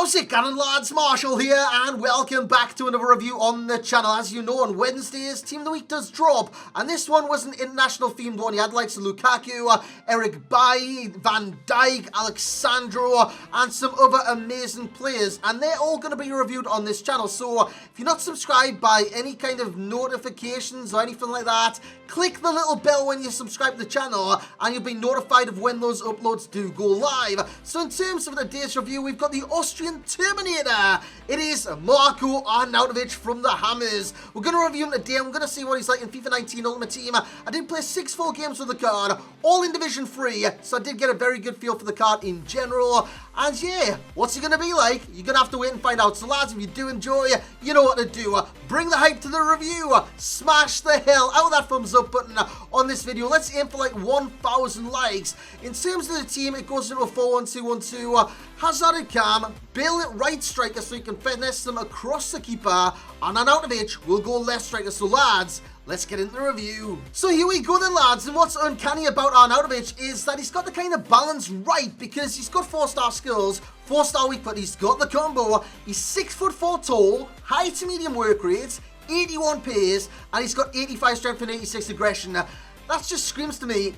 How's it going, lads? Marshall here, and welcome back to another review on the channel. As you know, on Wednesdays, Team of the Week does drop, and this one was an international themed one. You had likes of Lukaku, Eric Bailly, Van Dijk, Alexandro, and some other amazing players, and they're all going to be reviewed on this channel. So if you're not subscribed by any kind of notifications or anything like that, click the little bell when you subscribe to the channel, and you'll be notified of when those uploads do go live. So in terms of today's review, we've got the Austrian Terminator. It is Marco Arnautovic from the Hammers. We're going to review him today. I'm going to see what he's like in FIFA 19 Ultimate Team. I did play 6 full games with the card, all in Division 3, so I did get a very good feel for the card in general. And yeah, what's he going to be like? You're going to have to wait and find out. So lads, if you do enjoy, you know what to do. Bring the hype to the review. Smash the hell out of that thumbs up button on this video. Let's aim for like 1,000 likes. In terms of the team, it goes into a 4-1-2-1-2. Hazard and Cam, Bale at right striker so you can finesse them across the keeper, and Arnautovic will go left striker. So lads, let's get into the review. So here we go then, lads, and what's uncanny about Arnautovic is that he's got the kind of balance right, because he's got 4-star skills, 4-star weak foot, he's got the combo, he's 6'4" tall, high to medium work rates, 81 pace, and he's got 85 strength and 86 aggression. That just screams to me,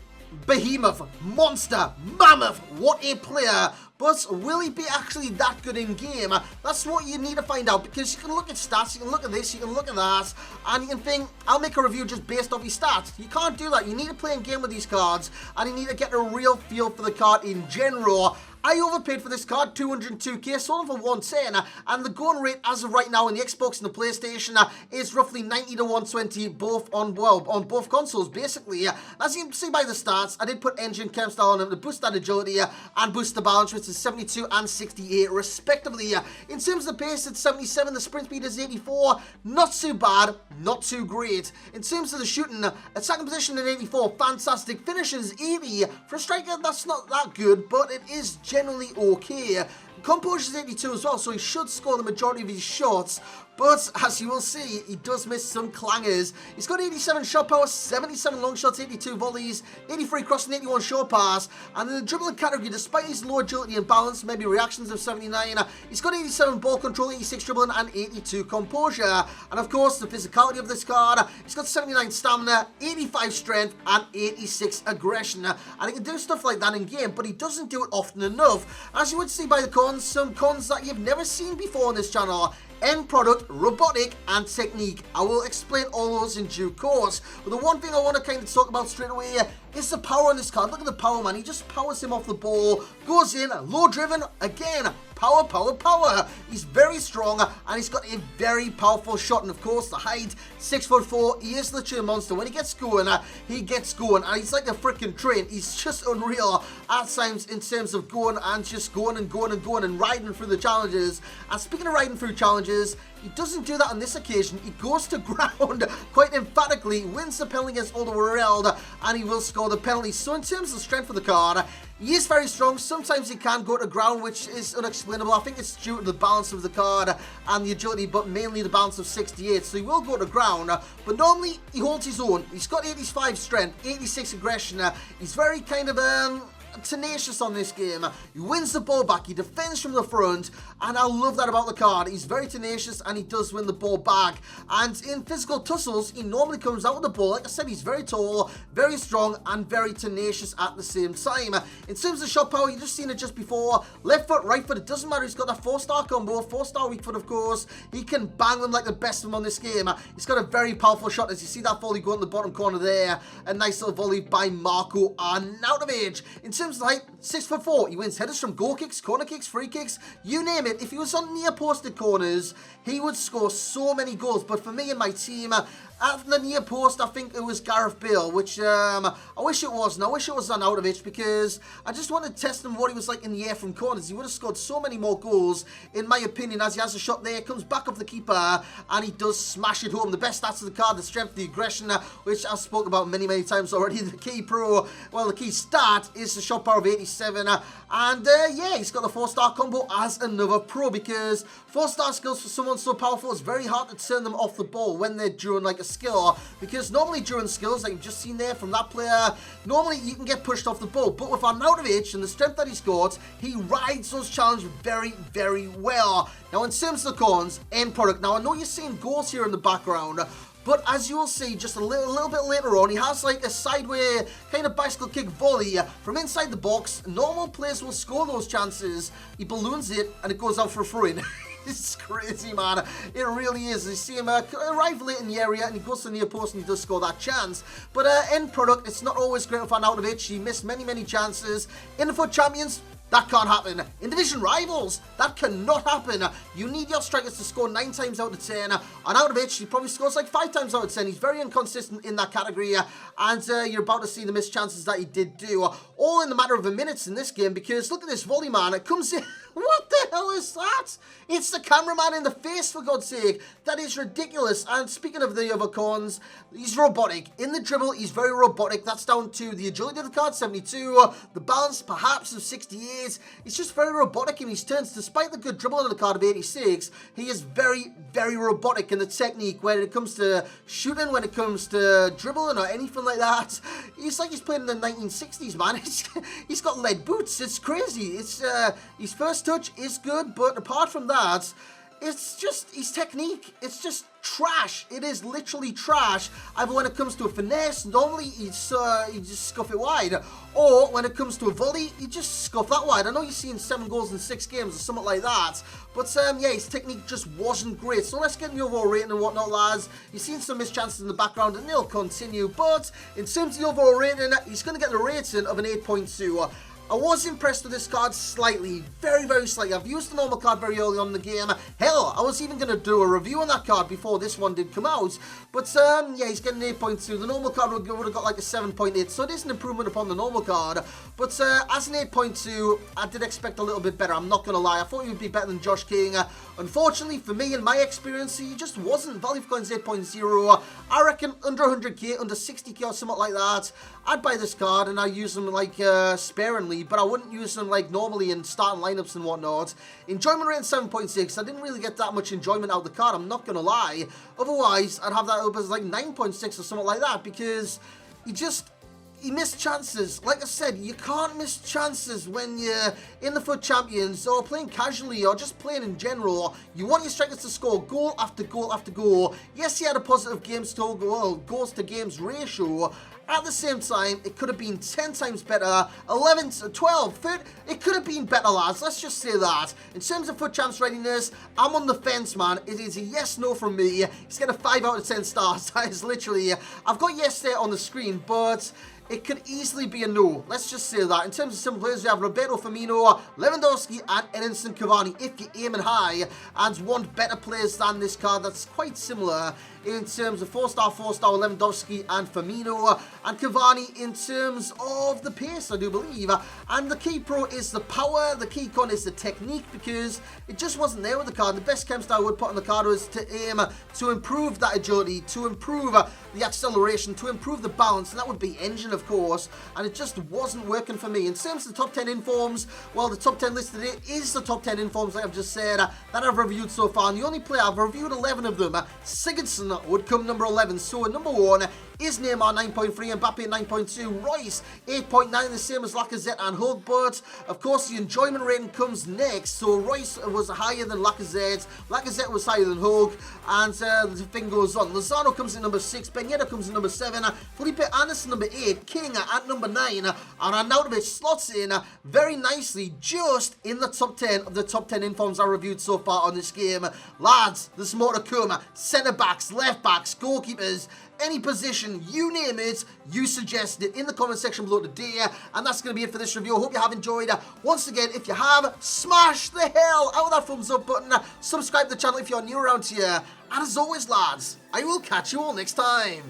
behemoth, monster, mammoth, what a player. But will he be actually that good in game? That's what you need to find out, because you can look at stats, you can look at this, you can look at that, and you can think, I'll make a review just based off his stats. You can't do that. You need to play in game with these cards, and you need to get a real feel for the card in general. I overpaid for this card, 202k, sold it for 110, and the going rate as of right now on the Xbox and the PlayStation is roughly 90 to 120, both on both consoles, basically. As you can see by the stats, I did put engine chem style on him to boost that agility and boost the balance, which is 72 and 68 respectively. In terms of the pace, it's 77, the sprint speed is 84, not too bad, not too great. In terms of the shooting, attacking position at 84, fantastic, finishes is 80. For a striker, that's not that good, but it is generally okay. Composure is 82 as well, so he should score the majority of his shots. But as you will see, he does miss some clangers. He's got 87 shot power, 77 long shots, 82 volleys, 83 crossing, 81 short pass. And in the dribbling category, despite his low agility and balance, maybe reactions of 79, he's got 87 ball control, 86 dribbling, and 82 composure. And of course, the physicality of this card, he's got 79 stamina, 85 strength, and 86 aggression. And he can do stuff like that in game, but he doesn't do it often enough. As you would see by the cons, some cons that you've never seen before on this channel. End product, robotic, and technique. I will explain all those in due course. But the one thing I want to kind of talk about straight away is the power on this card. Look at the power, man. He just powers him off the ball, goes in, low driven, again, power, power, power. He's very strong, and he's got a very powerful shot. And of course, the height, 6'4". He is literally a monster. When he gets going, and he's like a freaking train. He's just unreal at times in terms of going and just going and going and going and riding through the challenges. And speaking of riding through challenges, he doesn't do that on this occasion. He goes to ground quite emphatically, wins the penalty against Alderweireld, and he will score the penalty. So in terms of the strength of the card, he is very strong. Sometimes he can go to ground, which is unexplainable. I think it's due to the balance of the card and the agility, but mainly the balance of 68. So he will go to ground, but normally he holds his own. He's got 85 strength, 86 aggression. He's very kind of tenacious on this game. He wins the ball back, he defends from the front, and I love that about the card. He's very tenacious, and he does win the ball back. And in physical tussles, he normally comes out with the ball. Like I said, he's very tall, very strong, and very tenacious at the same time. In terms of shot power, you've just seen it just before. Left foot, right foot, it doesn't matter. He's got that 4-star combo, 4-star weak foot, of course. He can bang them like the best of them on this game. He's got a very powerful shot. As you see that volley go in the bottom corner there, a nice little volley by Marco Arnautovic. In terms of the height, 6'4". He wins headers from goal kicks, corner kicks, free kicks, you name it. If he was on near posted corners, he would score so many goals. But for me and my team, at the near post, I think it was Gareth Bale, which I wish it wasn't. I wish it was Arnautovic, because I just wanted to test him what he was like in the air from corners. He would have scored so many more goals, in my opinion, as he has a shot there, comes back off the keeper, and he does smash it home. The best stats of the card, the strength, the aggression, which I've spoke about many, many times already. The key the key stat is the shot power of 87, and yeah, he's got the 4-star combo as another pro, because 4-star skills for someone so powerful, it's very hard to turn them off the ball when they're during like a skill, because normally during skills, like you've just seen there from that player, normally you can get pushed off the ball, but with Arnautovic and the strength that he's got, he rides those challenges very, very well. Now, in terms of the cons, end product. Now, I know you're seeing goals here in the background, but as you will see just a little bit later on, he has like a sideway kind of bicycle kick volley from inside the box. Normal players will score those chances. He balloons it and it goes out for a throw-in. It's crazy, man. It really is. You see him arrive late in the area and he goes to the near post and he does score that chance. But end product, it's not always great with Arnautovic. He missed many, many chances. In the FUT Champions, that can't happen. In division rivals, that cannot happen. You need your strikers to score 9 times out of 10. Arnautovic, he probably scores like 5 times out of 10. He's very inconsistent in that category. And you're about to see the missed chances that he did do. All in the matter of a minute in this game, because look at this volley, man. It comes in. What the hell is that? It's the cameraman in the face, for God's sake. That is ridiculous. And speaking of the other cons, he's robotic. In the dribble, he's very robotic. That's down to the agility of the card, 72. The balance, perhaps, of 68. He's just very robotic in his turns. Despite the good dribble of the card of 86, he is very, very robotic in the technique when it comes to shooting, when it comes to dribbling or anything like that. He's like he's playing in the 1960s, man. He's got lead boots. It's crazy. It's his first touch is good, but apart from that, it's just his technique. It's just trash. It is literally trash. Either when it comes to a finesse, normally he just scuff it wide, or when it comes to a volley, he just scuff that wide. I know you've seen 7 goals in 6 games or something like that, but yeah, his technique just wasn't great. So let's get in the overall rating and whatnot, lads. You've seen some missed chances in the background, and they'll continue. But in terms of the overall rating, he's going to get the rating of an 8.2. I was impressed with this card slightly, very, very slightly. I've used the normal card very early on in the game. Hell, I was even going to do a review on that card before this one did come out. But yeah, he's getting an 8.2. The normal card would have got like a 7.8, so it is an improvement upon the normal card. But as an 8.2, I did expect a little bit better. I'm not going to lie. I thought he would be better than Josh King. Unfortunately, for me, in my experience, he just wasn't. Value for coins 8.0. I reckon under 100k, under 60k or something like that, I'd buy this card and I'd use them like sparingly, but I wouldn't use them like normally in starting lineups and whatnot. Enjoyment rating 7.6. I didn't really get that much enjoyment out of the card, I'm not going to lie. Otherwise, I'd have that up as like 9.6 or something like that, because he missed chances. Like I said, you can't miss chances when you're in the FUT Champions or playing casually or just playing in general. You want your strikers to score goal after goal after goal. Yes, he had a positive goals to games ratio. At the same time, it could have been 10 times better, 11, 12, 13, it could have been better, lads, let's just say that. In terms of FUT Champs readiness, I'm on the fence, man. It is a yes-no from me. He's got a 5 out of 10 stars. That is literally, I've got yes there on the screen, but it could easily be a no. Let's just say that. In terms of simple players, we have Roberto Firmino, Lewandowski, and Edinson Cavani, if you're aiming high, and want better players than this card that's quite similar in terms of 4-star, Lewandowski and Firmino, and Cavani in terms of the pace, I do believe. And the key pro is the power, the key con is the technique, because it just wasn't there with the card. The best chem style I would put on the card was to aim to improve that agility, to improve the acceleration, to improve the balance, and that would be engine, of course, and it just wasn't working for me. In terms of the top 10 informs, well, the top 10 listed here is the top 10 informs, like I've just said, that I've reviewed so far, and the only player I've reviewed 11 of them. Sigurdsson would come number 11, so number 1 is Neymar 9.3, Mbappe 9.2, Royce 8.9, the same as Lacazette and Hulk, but of course the enjoyment rating comes next. So Royce was higher than Lacazette, Lacazette was higher than Hulk, and the thing goes on. Lozano comes in number 6, Ben Yedder comes in number 7, Felipe Anderson number 8, King at number 9, and Arnautovic slots in very nicely just in the top 10 of the top 10 informs I reviewed so far on this game. Lads, there's more to come. Centre backs, left backs, goalkeepers, any position, you name it, you suggest it in the comment section below today. And that's going to be it for this review. I hope you have enjoyed. Once again, if you have, smash the hell out of that thumbs up button. Subscribe to the channel if you're new around here. And as always, lads, I will catch you all next time.